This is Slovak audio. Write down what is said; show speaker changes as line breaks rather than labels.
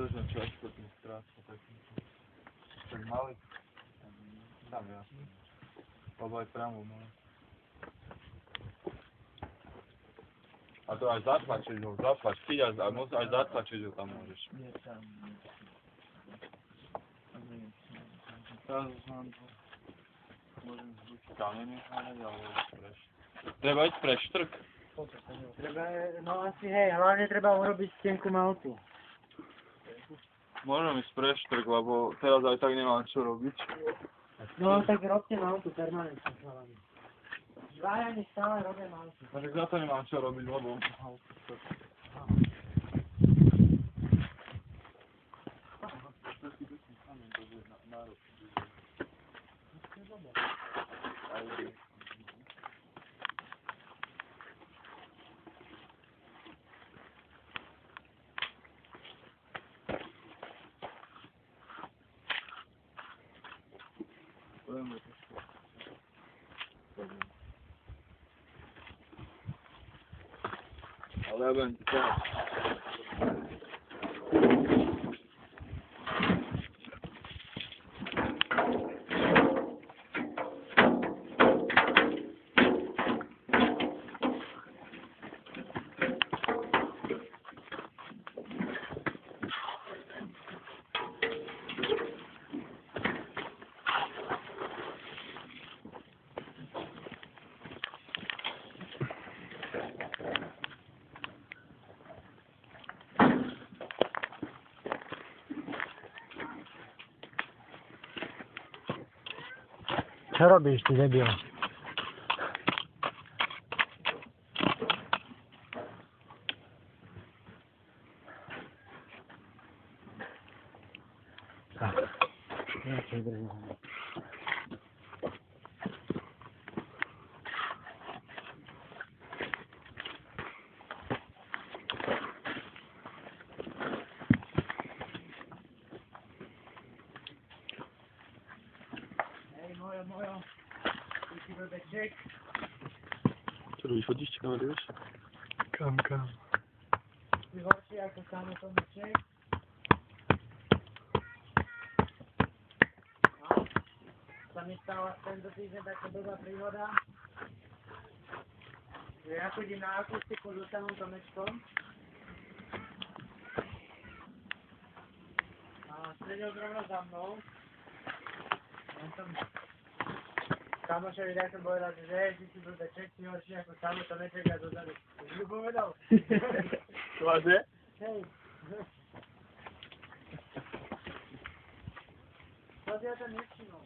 že často tým stráca takýmto. Tak malý. Tam jasný. Lebo aj priamo malý. A to aj zatlačiť ho, chyť aj zatlačiť ho tam môžeš.
Nie, tam.
Teraz mám to. Môžem zvučiť kamene hľadať, ale preštrk. Treba ísť preštrk.
Treba, no asi hej, hlavne treba urobiť stenku maltu.
Môžem ísť preštrk, lebo teraz aj tak nemám čo robiť.
No tak robte maltu permanentne s hlavami. Dvaja mi stále robia maltu.
No tak za to nemám čo robiť, lebo... Ale ja budem teraz.
Čo robíš, ty debil? Tak. Ja sa držím. Mojo. Ty blbeček.
Čo robíš, chodíš, či kameruješ?
Kam? Ty horší ako Samo Tomeček. No. Sa mi stala tento týždeň taká dobrá príhoda. Že ja chodím na akustiku so Samom Tomečkom. A sedel zrovna za mnou. Kamošovi tak som povedal, že ty si blbeček, si horší ako Samo Tomeček a dozadu. Už mi povedal?
Vážne?
Hej. To si ja to nevšimol.